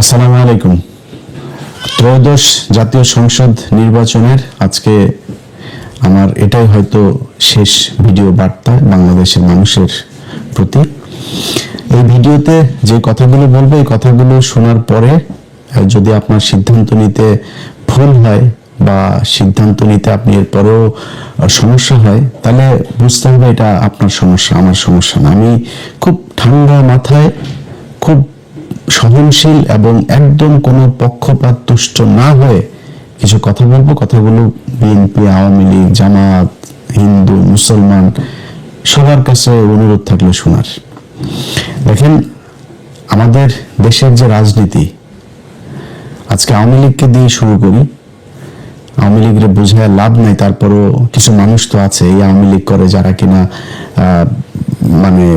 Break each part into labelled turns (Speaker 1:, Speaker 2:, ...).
Speaker 1: আসসালামু আলাইকুম। ত্রয়োদশ জাতীয় সংসদ নির্বাচনের আজকে আমার এটাই হয়তো শেষ ভিডিও বার্তা বাংলাদেশের মানুষের প্রতি। এই ভিডিওতে যে কথাগুলো বলবো, এই কথাগুলো শোনার পরে যদি আপনার সিদ্ধান্ত নিতে ভুল হয় বা সিদ্ধান্ত নিতে আপনি এরপরেও সমস্যা হয়, তাহলে বুঝতে হবে এটা আপনার সমস্যা, আমার সমস্যা না। আমি খুব ঠান্ডা মাথায়, খুব সহনশীল এবং একদম কোনো পক্ষপাত তুষ্ট না হয়ে কিছু কথা বলবো। কথাগুলো বিএনপি, আওয়ামী লীগ, জামাত, হিন্দু, মুসলমান সবার কাছে অনুরোধ থাকলে শোনার। দেখেন, আমাদের দেশের যে রাজনীতি, আজকে আওয়ামী লীগকে দিয়ে শুরু করি। আওয়ামী লীগের বোঝায় লাভ নাই, তারপরও কিছু মানুষ তো আছে এই আওয়ামী লীগ করে যারা কিনা মানে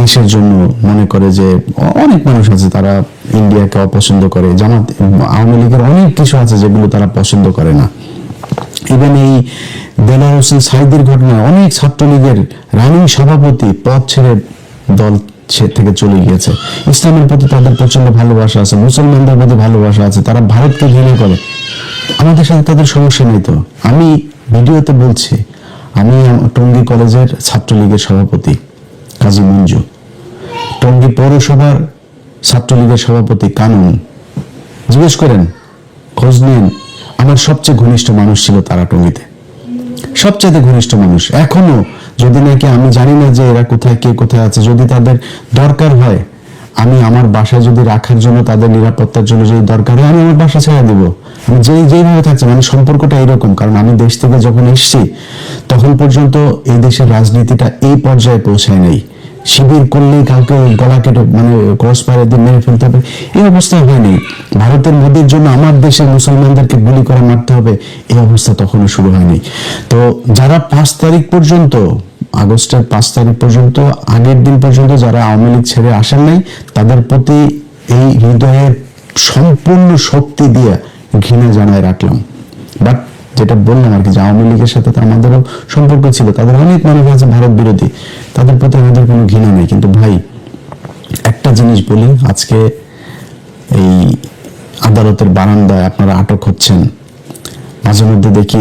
Speaker 1: দেশের জন্য মনে করে যে অনেক মানুষ আছে তারা ইন্ডিয়াকে অপছন্দ করে। জামাত, আওয়ামী লীগের অনেক কিছু আছে যেগুলো তারা পছন্দ করে না। ইভেন এই দেলোয়ার হোসেন সাঈদীর ঘটনায় অনেক ছাত্রলীগের রানিং সভাপতি পদ ছেড়ে দল থেকে চলে গিয়েছে। ইসলামের প্রতি তাদের প্রচন্ড ভালোবাসা আছে, মুসলমানদের প্রতি ভালোবাসা আছে, তারা ভারতকে ঘৃণা করে। আমাদের সাথে তাদের সমস্যা নেই। তো আমি ভিডিওতে বলছি, আমি টঙ্গী কলেজের ছাত্রলীগের সভাপতি কাজী মঞ্জু, টঙ্গী পৌরসভার ছাত্রলীগের সভাপতি কানুন, জিজ্ঞেস করেন, খোঁজ নিন, আমার সবচেয়ে ঘনিষ্ঠ মানুষ ছিল তারা টঙ্গীতে, সবচেয়ে ঘনিষ্ঠ মানুষ। এখনো যদি নাকি আমি জানি না যে এরা কোথায়, কে কোথায় আছে, যদি তাদের দরকার হয় আমি আমার বাসায় যদি রাখার জন্য, তাদের নিরাপত্তার জন্য যদি দরকার হয়, আমি আমার বাসা ছেড়ে দিব। আমি যেইভাবে থাকছে, মানে সম্পর্কটা এইরকম। কারণ আমি দেশ থেকে যখন এসেছি তখন পর্যন্ত এই দেশের রাজনীতিটা এই পর্যায়ে পৌঁছায় নাই। শিবির করলেই কাউকে গলা কেটে মানে ক্রস ফায়ার দিয়ে মেরে ফেলতে হবে, এই অবস্থা হয়নি। ভারতের মোদির জন্য আমার দেশের মুসলমানদেরকে গুলি করে মারতে হবে, এই অবস্থা তখনও শুরু হয়নি। তো যারা 5 তারিখ পর্যন্ত, আগস্টের 5 তারিখ পর্যন্ত, আগের দিন পর্যন্ত যারা আওয়ামী লীগ ছেড়ে আসেন নাই, তাদের প্রতি এই হৃদয়ের সম্পূর্ণ শক্তি দিয়ে ঘৃণা জানায় রাখলাম। বাট যেটা বললাম আর কি, যে আওয়ামী লীগের সাথে তো আমাদেরও সম্পর্ক ছিল, তাদের অনেক মানুষ আছে ভারত বিরোধী, তাদের প্রতি আমাদের কোনো ঘৃণা নেই। কিন্তু ভাই, একটা জিনিস বলি, আজকে এই আদালতের বারান্দায় আপনারা আটক হচ্ছেন, মাঝে মধ্যে দেখি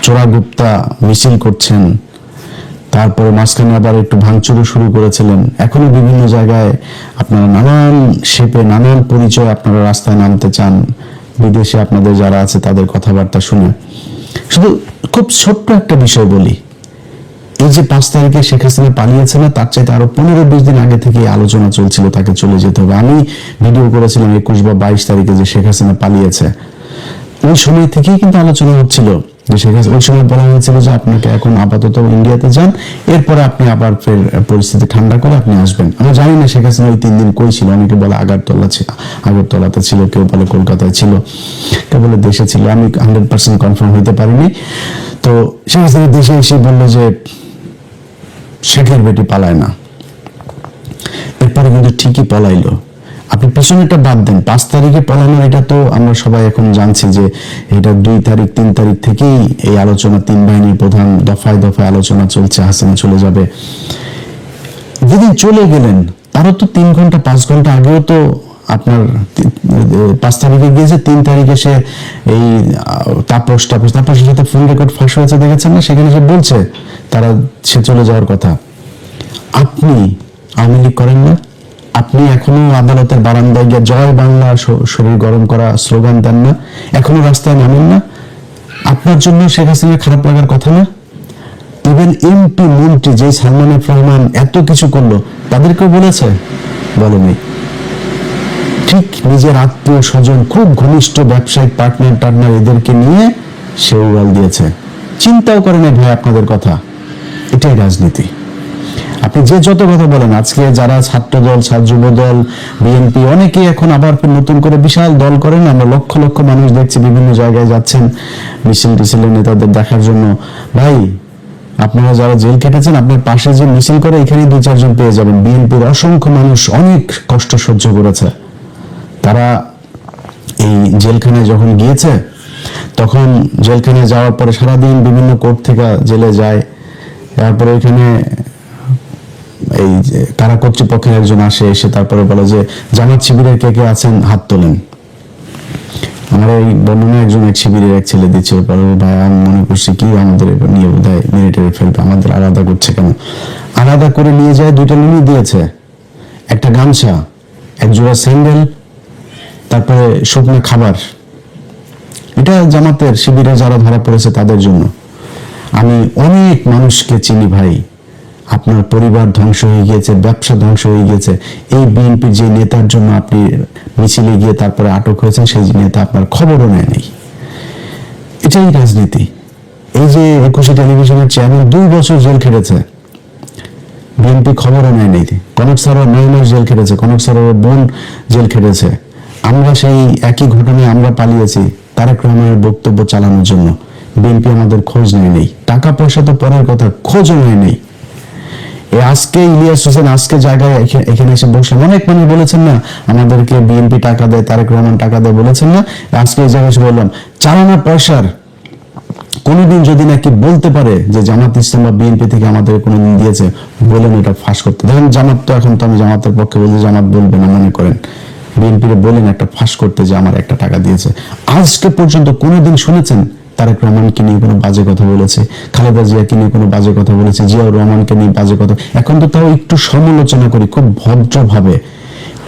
Speaker 1: চোরাগুপ্তা মিছিল করছেন, তারপরে মাঝখানে আবার একটু ভাঙচুরও শুরু করেছিলেন। এখনো বিভিন্ন জায়গায় আপনারা নানান শেপে, নানান পরিচয় আপনারা রাস্তায় নামতে চান। বিদেশে আপনাদের যারা আছে তাদের কথাবার্তা শুনে, শুধু খুব ছোট্ট একটা বিষয় বলি, এই যে 5 তারিখে শেখ হাসিনা পালিয়েছে না, তার চাইতে আরো 15-20 দিন আগে থেকে আলোচনা চলছিল তাকে চলে যেতে হবে। আমি ভিডিও করেছিলাম 21 বা 22 তারিখে যে শেখ হাসিনা পালিয়েছে, ওই সময় থেকেই কিন্তু আলোচনা হচ্ছিল যে শেখ হাসিনা, ওই সময় বলা হয়েছিল যে আপনাকে এখন আপাতত ইন্ডিয়াতে যান, এরপরে আপনি আবার ফের পরিস্থিতি ঠান্ডা করে আপনি আসবেন। আমরা জানি না শেখ হাসিনা ওই 3 দিন কই ছিল। অনেকে বলে আগরতলাতে ছিল, কেউ বলে কলকাতায় ছিল, কেউ বলে দেশে ছিল। আমি 100% কনফার্ম হইতে পারিনি। তো শেখ হাসিনা দেশে এসে বললো যে শেখের বেটি পালায় না, এরপরে কিন্তু ঠিকই পলাইলো। আপনি পেছনেটা বাদ দেন, 5 তারিখে পলানো, এটা তো আমরা সবাই এখন জানছি যে এটা 2 তারিখ 3 তারিখ থেকেই এই আলোচনা, 3 বাহিনীর প্রধান দফায় দফায় আলোচনা চলছে, হাসিনা চলে যাবে। যেদিন চলে গেলেন তারও তো 3 ঘন্টা 5 ঘন্টা আগেও তো আপনার 5 তারিখে গিয়েছে, 3 তারিখে সে এই তাপসের সাথে ফোন রেকর্ড ফাঁস হয়েছে, দেখেছেন না? সেখানে সে বলছে সে চলে যাওয়ার কথা। আপনি আওয়ামী লীগ করেন না? আপনি এখনো আদালতের বারান্দায় গিয়ে জয় বাংলা শরীর গরম করা স্লোগান দেন না? এখনো রাস্তায় নামেন না? আপনার জন্য শেখ হাসিনা খারাপ লাগার কথা না? ইভেন এমপি মন্ত্রী যে সালমান এফ রহমান এত কিছু করলো, তাদেরকেও বলেছে? বলেনি। ঠিক নিজের আত্মীয় স্বজন, খুব ঘনিষ্ঠ ব্যবসায়িক পার্টনার এদেরকে নিয়ে সে উড়াল দিয়েছে, চিন্তাও করে না ভাই আপনাদের কথা। এটাই রাজনীতি। আপনি যে যত কথা বলেন, আজকে যারা ছাত্রদল, যুবদল, বিএনপি, অনেকেই এখন আবার নতুন করে বিশাল দল করেন। আমরা লক্ষ লক্ষ মানুষ দেখছি বিভিন্ন জায়গায় যাচ্ছেন মিছিল টিছিলের নেতাদের দেখার জন্য। ভাই, আপনারা যারা জেল কেটেছেন, আপনার পাশে যে মিছিল করে এখানে 2-4 জন পেয়ে যাবেন। বিএনপির অসংখ্য মানুষ অনেক কষ্ট সহ্য করেছে, তারা এই জেলখানায় যখন গিয়েছে, তখন জেলখানায় যাওয়ার পরে সারাদিন বিভিন্ন কোর্ট থেকে জেলে যায়, তারপরে ওইখানে এই যে কারা কর্তৃপক্ষের একজন আসে, এসে তারপরে বলে যে জামাত শিবিরের কে কে আছেন হাত তোলেন। আমার এই বর্ণনা একজন এক শিবিরের এক ছেলে দিচ্ছিল, পরে ভাই আমি মনে করছি কি আমাদের নিয়ে বোধহয় মিলিটারি ফেলবে, আমাদের আলাদা করছে কেন। আলাদা করে নিয়ে যায়, 2টা লুঙ্গি দিয়েছে, একটা গামছা, এক জোড়া স্যান্ডেল, তারপরে শুকনো খাবার। এটা জামাতের শিবিরে যারা ধরা পড়েছে তাদের জন্য। আমি অনেক মানুষকে চিনি ভাই, আপনার পরিবার ধ্বংস হয়ে গিয়েছে, ব্যবসা ধ্বংস হয়ে গিয়েছে এই বিএনপির যে নেতার জন্য। আপনি মিছিলে গিয়ে তারপরে আটক হয়েছেন, সেই নেতা আপনার খবরও নেয়নি। এটাই রাজনীতি। এই যে 21 টেলিভিশনের চেয়ারম্যান 2 বছর জেল খেটেছে, বিএনপি খবরও নেয়নি। কনক সারোয়ার 9 মাস জেল খেটেছে, কনক সারোয়ার বোন জেল খেটেছে। আমরা সেই একই ঘটনায় আমরা পালিয়েছি তারেক রহমানের বক্তব্য চালানোর জন্য। বিএনপি আমাদের খোঁজ নেয়নি, টাকা পয়সা তো পরের কথা, খোঁজও নেয়নি। আজকে ইলিয়াস হোসেন আজকে জায়গায় এখানে এসে বসে অনেক মানুষ বলেছেন না আমাদেরকে বিএনপি টাকা দেয়, তারেক রহমান টাকা দেয়, বলেছেন না। আজকে এই জায়গায় এসে বললাম চালানো পয়সার কোনোদিন যদি নাকি বলতে পারে যে জামাত ইসলাম বা বিএনপি থেকে আমাদের কোনোদিন দিয়েছে, বলেন এটা ফাঁস করতে। দেখেন জামাত তো এখন তো আমি জামাতের পক্ষে বলছি, জামাত বলবে না মনে করেন, বিএনপির বলেন একটা ফাঁস করতে যে আমার একটা টাকা দিয়েছে। আজকে পর্যন্ত কোনোদিন শুনেছেন তারেক রহমানকে নিয়ে কোনো বাজে কথা বলেছে, খালেদা জিয়াকে নিয়ে কোনো বাজে কথা বলেছে, জিয়াউর রহমানকে নিয়ে বাজে কথা? এখন তো তাও একটু সমালোচনা করি খুব ভদ্রভাবে।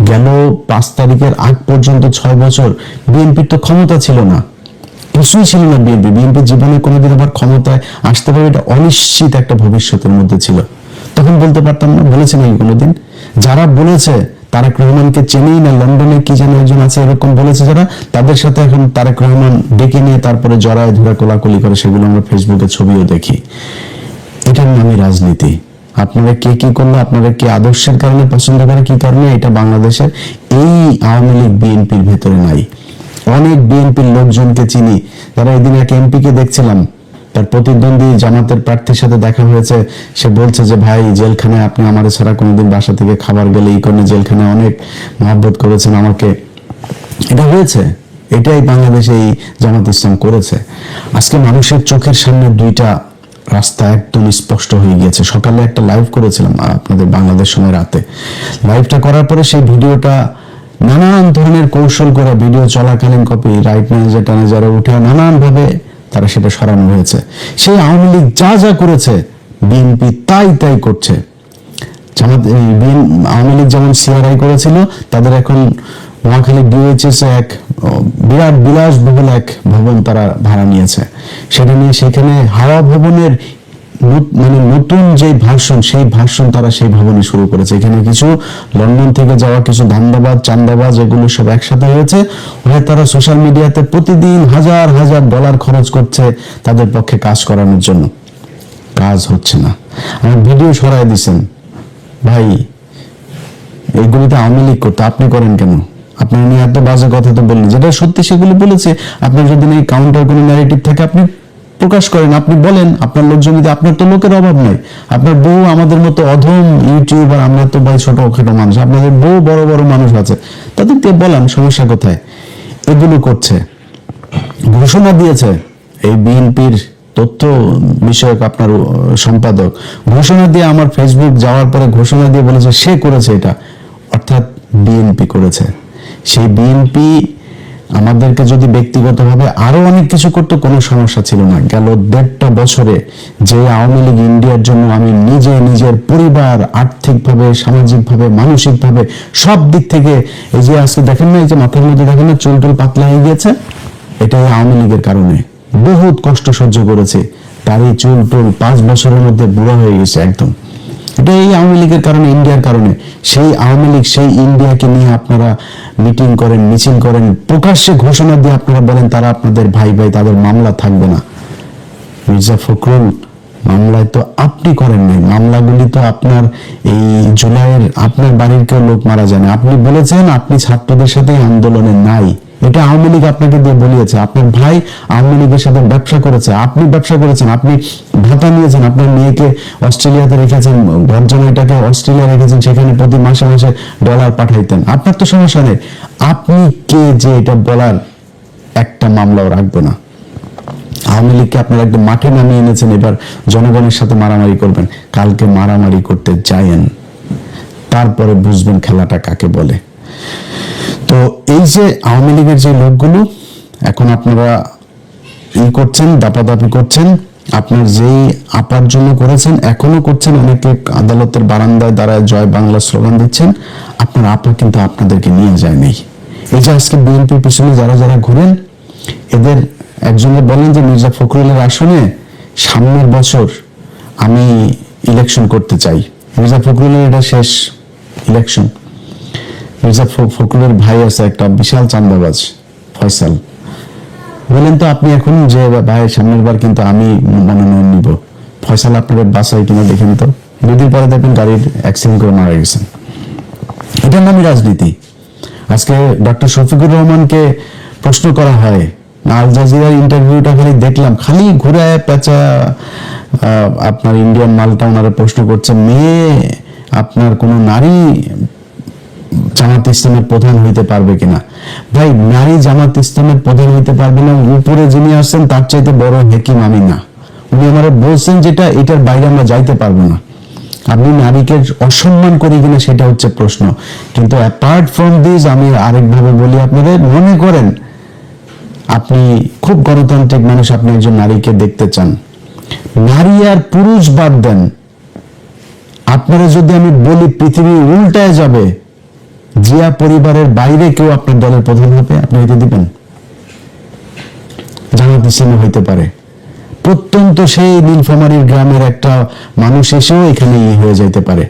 Speaker 1: গেল 5 তারিখের আগ পর্যন্ত 6 বছর বিএনপির তো ক্ষমতা ছিল না, কিছুই ছিল না। বিএনপির জীবনে কোনোদিন আবার ক্ষমতায় আসতে পারে এটা অনিশ্চিত একটা ভবিষ্যতের মধ্যে ছিল। তখন বলতে পারতাম না? বলেছে নাকি কোনোদিন? যারা বলেছে তারেক রহমানকে চেনেই না, লন্ডনে কি যেন একজন আছে এরকম বলেছে যারা, তাদের সাথে এখন তারেক রহমান ডেকে নিয়ে তারপরে জড়ায় ধরে কোলাকুলি করে, সেগুলো আমরা ফেসবুকে ছবিও দেখি। এটার নামই রাজনীতি। আপনারা কে কি করলো, আপনারা কে আদর্শের কারণে পছন্দ করে, কি কারণে, এটা বাংলাদেশের এই আওয়ামী লীগ বিএনপির ভেতরে নাই। অনেক বিএনপির লোকজনকে চিনি যারা, এদিন এক এমপিকে দেখছিলাম, তার প্রতিদ্বন্দ্বী জামাতের প্রার্থীর সাথে দেখা হয়েছে, সে বলছে যে ভাই জেলখানায় আপনি আমার ছাড়া কোনোদিন বাসা থেকে খাবার গেলে এই কারণে জেলখানায় অনেক মহব্বত করেছেন আমাকে। এটা হয়েছে, এটাই বাংলাদেশে এই জামাত ইসলাম করেছে। আজকে মানুষের চোখের সামনে 2টা রাস্তা একদম স্পষ্ট হয়ে গিয়েছে। সকালে একটা লাইভ করেছিলাম আপনাদের বাংলাদেশ সময় রাতে। লাইভটা করার পরে সেই ভিডিওটা নানান ধরনের কৌশল করে, ভিডিও চলাকালীন কপি রাইট ম্যানেজার ট্যানেজারে উঠে নানান ভাবে তারা সেটা সরানো হয়েছে। সেই আওয়ামী লীগ যা যা করেছে বিএনপি তাই তাই করছে। আওয়ামী লীগ যেমন সিআরআই করেছিল, তাদের এখন নোয়াখালী ডিওএইচএস এক বিরাট বিলাসবহুল এক ভবন তারা ভাড়া নিয়েছে। সেটা নিয়ে সেখানে হাওয়া ভবনের মানে নতুন যে ভার্সন, সেই ভার্সন তারা সেই ভবনে শুরু করেছে। এখানে কিছু লন্ডন থেকে যাওয়া কিছু ধান্দাবাজ চান্দাবাজ এগুলো সব একসাথে হয়েছে, হয়ে তারা সোশ্যাল মিডিয়াতে প্রতিদিন হাজার হাজার ডলার খরচ করছে তাদের পক্ষে কাজ করানোর জন্য। কাজ হচ্ছে না, আমার ভিডিও সরাই দিচ্ছেন। ভাই এইগুলিতে আওয়ামী লীগ করতে, আপনি করেন কেন? আপনার নিয়ে এত বাজে কথা তো বললেন, যেটা সত্যি সেগুলো বলেছে। আপনার যদি এই কাউন্টার কোনো ন্যারেটিভ থাকে আপনি প্রকাশ করেন, আপনি বলেন আপনার লোকজন। আপনার তো লোকের অভাব নাই, আপনার বউ আমাদের মতো অধম ইউটিউবার, আমরা তো ভাই ছোটখাটো মানুষ, আপনাদের বউ বড় বড় মানুষ আছে, তাদেরকে বলেন সমস্যা কোথায়। এগুলো করছে, ঘোষণা দিয়েছে এই বিএনপির তথ্য বিষয়ক আপনার সম্পাদক, ঘোষণা দিয়ে আমার ফেসবুক যাওয়ার পরে ঘোষণা দিয়ে বলেছে সে করেছে এটা, অর্থাৎ বিএনপি করেছে। সেই বিএনপি আমাদেরকে যদি ব্যক্তিগতভাবে আরো অনেক কিছু করতে কোনো সমস্যা ছিল না। গেল 1.5 বছরে যে আওয়ামী লীগ ইন্ডিয়ার জন্য আমি নিজে, নিজের পরিবার, আর্থিকভাবে, সামাজিকভাবে, মানসিকভাবে সব দিক থেকে, এই যে আজকে দেখেন না, এই যে মাথার মধ্যে দেখেন না চুল টুল পাতলা হয়ে গিয়েছে, এটা আওয়ামী লীগের কারণে। বহুত কষ্ট সহ্য করেছে, তার এই চুল টুল 5 বছরের মধ্যে বুড়ো হয়ে গেছে একদম। এটা এই আওয়ামী লীগের কারণে, ইন্ডিয়ার কারণে। সেই আওয়ামী লীগ, সেই ইন্ডিয়াকে নিয়ে আপনারা মিটিং করেন, মিছিল করেন, প্রকাশ্যে ঘোষণা দিয়ে আপনারা বলেন তারা আপনাদের ভাই ভাই, তাদের মামলা থাকবে না। মির্জা ফখরুল মামলায় তো আপনি করেন নাই, মামলাগুলি তো আপনার এই জুলাইয়ের আপনার বাড়ির কেউ লোক মারা যায় না। আপনি বলেছেন আপনি ছাত্রদের সাথে আন্দোলনে নাই, এটা আওয়ামী লীগ আপনাকে দিয়ে বলিয়েছে। আপনার ভাই আওয়ামী লীগের সাথে ব্যবসা করেছে, আপনি ব্যবসা করেছেন, আপনি ভাতা নিয়েছেন, আপনার মেয়েকে অস্ট্রেলিয়াতে রেখেছেন, ঘরজামাইটাকে অস্ট্রেলিয়া রেখেছেন, সেখানে প্রতি মাসে মাসে ডলার পাঠাইতেন। আপনার তো সমস্যা নেই, আপনি কে যে এটা বলার একটা মামলাও রাখবে না। আওয়ামী লীগকে আপনারা একদম মাঠে নামিয়ে এনেছেন, এবার জনগণের সাথে মারামারি করবেন। কালকে মারামারি করতে যায়েন, তারপরে বুঝবেন খেলাটা কাকে বলে। তো এই যে আওয়ামী লীগের যে লোকগুলো এখন আপনারা করছেন, দাপাদাপি করছেন, আপনার যেই আপার জন্য করেছেন এখনো করছেন, অনেকে আদালতের বারান্দায় দাঁড়ায় জয় বাংলা স্লোগান দিচ্ছেন, আপনার আপা কিন্তু আপনাদেরকে নিয়ে যায়নি। এই যে আজকে বিএনপির পিছনে যারা যারা ঘুরেন, এদের একজনে বলেন যে মির্জা ফখরুলের আসনে সামনের বছর আমি ইলেকশন করতে চাই। মির্জা ফখরুলের এটা শেষ ইলেকশন। মির্জা ফখরুলের ভাই আছে একটা বিশাল চান্দাবাজ ফয়সাল, বলেন তো আপনি এখন যে ভাই সামনের বার কিন্তু আমি মনোনয়ন নিব, ফয়সাল আপনাদের বাসায় কিনা দেখেন তো, দুদিন পরে দেখবেন গাড়ির অ্যাক্সিডেন্ট করে মারা গেছেন। এটার নামই রাজনীতি। আজকে ডক্টর শফিকুর রহমানকে প্রশ্ন করা হয়, আল জাজিরার ইন্টারভিউটা খালি দেখলাম, খালি ঘুরে পেঁচা আপনার ইন্ডিয়ান মালটা ওনারা প্রশ্ন করছে, মেয়ে আপনার কোনো নারী জামাত ইসলামের প্রধান হইতে পারবে কিনা। ভাই নারী জামাত ইসলামের প্রধান হইতে পারবে না, উপরে যিনি আসছেন তার চাইতে বড় হেকিম আমি না। উনি আমার বলছেন যেটা, এটার বাইরে আমরা যাইতে পারবো না। আপনি নারীকে অসম্মান করি কিনা সেটা হচ্ছে প্রশ্ন। কিন্তু অ্যাপার্ট ফ্রম দিস আমি আরেকভাবে বলি আপনাদের, মনে করেন আপনি খুব গণতান্ত্রিক মানুষ, আপনি একজন নারীকে দেখতে চান, নারী আর পুরুষ বাদ দেন, আপনারা যদি আমি বলি পৃথিবী উল্টায় যাবে, জিয়া পরিবারের বাইরে কেউ আপনার দলের প্রধান হবে, আপনি হইতে দিবেন? জামাত ইসলামে হইতে পারে, প্রত্যন্ত সেই নীলফামারীর গ্রামের একটা মানুষ এসেও এখানে হয়ে যাইতে পারে।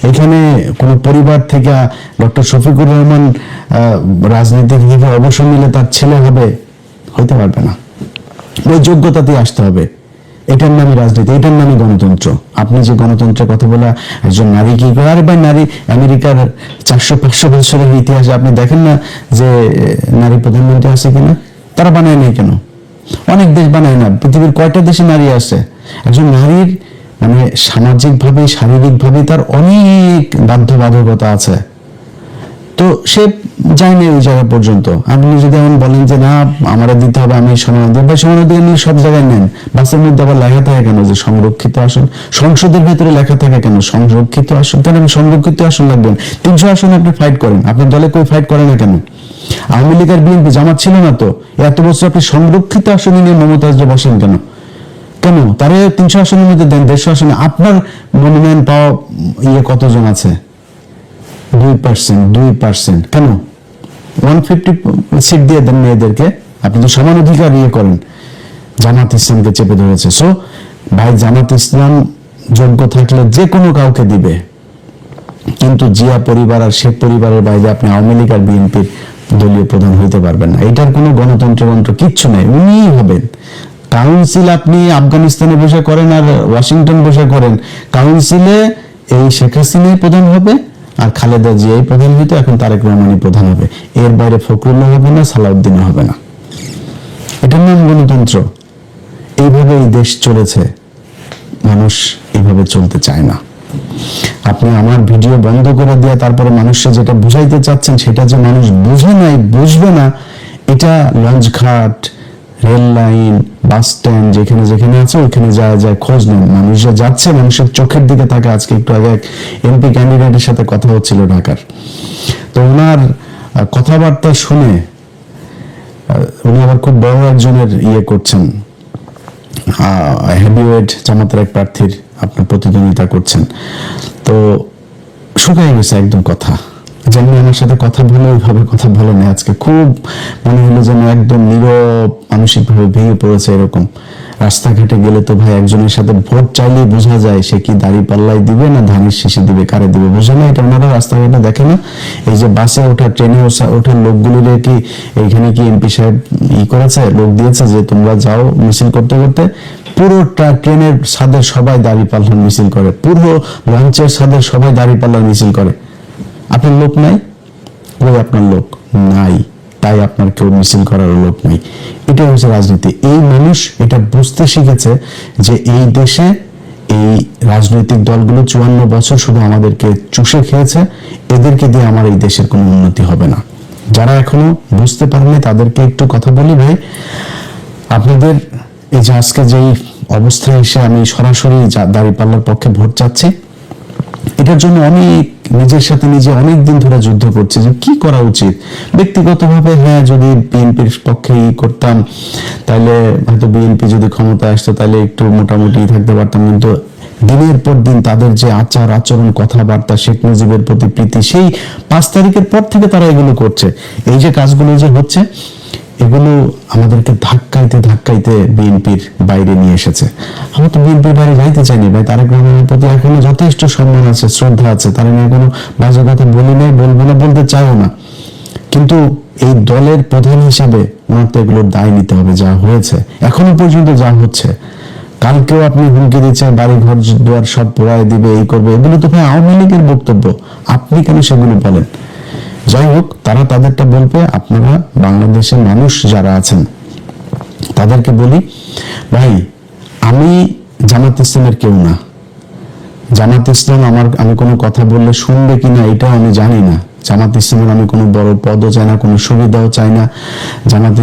Speaker 1: এখানে কোন পরিবার থেকে ডক্টর শফিকুর রহমান রাজনীতি থেকে অবসর নিলে তার ছেলে হবে, হইতে পারবে না। ওই যোগ্যতাতেই আসতে হবে। এটার নামই রাজনীতি, এটার নামই গণতন্ত্র। আপনি যে গণতন্ত্রের কথা বলা, একজন নারী কি করে? আরে ভাই, নারী আমেরিকার 400-500 বছরের ইতিহাসে আপনি দেখেন না যে নারী প্রধানমন্ত্রী আছে কিনা? তারা বানায় নাই কেন? অনেক দেশ বানায় না। পৃথিবীর কয়টা দেশে নারী আছে? একজন নারীর মানে সামাজিক ভাবে, শারীরিক ভাবে তার অনেক বাধ্যবাধকতা আছে, তো সে যায় না ওই জায়গা পর্যন্ত। আপনি যদি এমন বলেন যে না আমার দিতে হবে, আমি সমানাধিকার বা সমানাধিকার নিয়ে সব জায়গায় নেন, বাসের মধ্যে আবার লেখা থাকে কেন যে সংরক্ষিত আসন? সংসদের ভেতরে লেখা থাকে কেন সংরক্ষিত আসন? কেন সংরক্ষিত আসন লাগবেন? 300 আসন আপনি ফাইট করেন, আপনার দলে কেউ ফাইট করে না কেন? আওয়ামী লীগ আর বিএনপি জামাত ছিল না তো, এত বছর আপনি সংরক্ষিত আসন নিয়ে মমতাজকে বসেন কেন? কেন তারে 300 আসনের মধ্যে দেন, 150 আসনে আপনার মনোনয়ন পাওয়া কতজন আছে? 2%। কেন 150 সিট দিয়ে দেন মেয়েদেরকে? আপনি তো সমান অধিকার করেন। জামাত ইসলামকে চেপে ধরেছে। সো ভাই, জামাত ইসলাম যোগ্য থাকলে যে কোনো কাউকে দিবে, কিন্তু জিয়া পরিবার আর শেখ পরিবারের বাইরে আপনি আওয়ামী লীগ আর বিএনপির দলীয় প্রধান হইতে পারবেন না। এটার কোনো গণতন্ত্র কিচ্ছু নেই, উনিই হবেন। কাউন্সিল আপনি আফগানিস্তানে বসে করেন আর ওয়াশিংটন বসে করেন, কাউন্সিলে এই শেখ হাসিনাই প্রধান হবে আর খালেদা জিয়াই প্রধান হইতো, এখন তারেক রহমানই প্রধান হবে। এর বাইরে ফখরুল্লাহ হবে না, সালাউদ্দিনও হবে না। এটার নাম গণতন্ত্র। এইভাবে এই দেশ চলেছে, মানুষ এইভাবে চলতে চায় না। আপনি আমার ভিডিও বন্ধ করে দিয়ে তারপরে মানুষকে যেটা বুঝাইতে চাচ্ছেন সেটা যে মানুষ বুঝে নাই, বুঝবে না, এটা লঞ্চঘাট, রেল লাইন, বাস স্ট্যান্ড যেখানে যেখানে আছে ওইখানে যায় খোঁজ নেন। মানুষরা যাচ্ছে, মানুষের চোখের দিকে তাকে। আজকে একটু আগে এক এমপি ক্যান্ডিডেটের সাথে কথা হচ্ছিল ঢাকার, তো ওনার কথাবার্তা শুনে উনি আবার খুব বড় একজনের করছেন, হেভিওয়েট জামাতের এক প্রার্থীর আপনার প্রতিদ্বন্দ্বিতা করছেন, তো শুকাই গেছে একদম কথা। যেমনি আমার সাথে কথা বলে ওইভাবে কথা বলে না। আজকে খুব মনে হলো যেন একদম নীরব, মানসিকভাবে ভেঙে পড়েছে এরকম। রাস্তাঘাটে গেলে তো ভাই একজনের সাথে ভোট চাইলেই বোঝা যায় সে কি দাড়ি পাল্লাই দিবে না ধানের শীষে দিবে, কারে দিবে বোঝে না। এটা ওনারা রাস্তাঘাটে দেখে না। এই যে বাসে ওঠা, ট্রেনে ওঠার লোকগুলিরে কি এইখানে কি এমপি সাহেব করেছে, লোক দিয়েছে যে তোমরা যাও মিছিল করতে করতে? পুরো ট্রেনের ছাদের সবাই দাড়ি পাল্লার মিছিল করে, পুরো লঞ্চের ছাদের সবাই দাড়ি পাল্লার মিছিল করে। আপনার লোক নাই, ওই আপনার লোক নাই, তাই আপনার কেউ মিছিল করার লোক নেই। এটা হচ্ছে রাজনীতি। এই মানুষ এটা বুঝতে শিখেছে যে এই দেশে এই রাজনৈতিক দলগুলো 54 বছর শুধু আমাদেরকে চুষে খেয়েছে, এদেরকে দিয়ে আমার এই দেশের কোনো উন্নতি হবে না। যারা এখনো বুঝতে পারেনি তাদেরকে একটু কথা বলি, ভাই আপনাদের এই যে আজকে যেই অবস্থায় এসে আমি সরাসরি দাঁড়িপাল্লার পক্ষে ভোট চাচ্ছি, এটার জন্য অনেক নিজের সাথে নিজে অনেক দিন ধরে যুদ্ধ করছে যে কি করা উচিত। ব্যক্তিগতভাবে হ্যাঁ, যদি বিএনপির পক্ষে করতাম তাহলে হয়তো বিএনপি যদি ক্ষমতায় আসতো তাহলে একটু মোটামুটি থাকতে পারতাম, কিন্তু দিনের পর দিন তাদের যে আচার আচরণ কথাবার্তা, শেখ মুজিবের প্রতি প্রীতি, সেই 5 তারিখের পর থেকে তারা এগুলো করছে। এই যে কাজগুলো যে হচ্ছে, এগুলো আমাদেরকে ধাক্কাইতে ধাক্কাইতে বিএনপির বাইরে নিয়ে এসেছে। আমরা তো বিএনপির বাইরে যাইতে চাইনি ভাই, তারেক রহমানের প্রতি এখনো যথেষ্ট সম্মান আছে, শ্রদ্ধা আছে, তারা নিয়ে কোনো বাজে কথা বলি নাই, বলবো না, বলতে চাইও না। কিন্তু এই দলের প্রধান হিসাবে ওনার তো এগুলোর দায় নিতে হবে। যা হয়েছে এখনো পর্যন্ত, যা হচ্ছে, কালকেও আপনি হুমকি দিচ্ছেন বাড়ি ঘর দুয়ার সব পোড়ায় দিবে, এই করবে, এগুলো তো ভাই আওয়ামী লীগের বক্তব্য, আপনি কেন সেগুলো বলেন? যাই হোক, তারা তাদেরটা বলবে। আপনারা বাংলাদেশের মানুষ যারা আছেন তাদেরকে বলি, ভাই আমি জামাত ইসলামের কেউ না। জামাত ইসলাম আমি কোনো কথা বললে শুনবে কিনা এটাও আমি জানি না। জামাত ইসলামের আমি কোনো বড় পদও চাই না, কোনো সুবিধাও চাই না। জামাত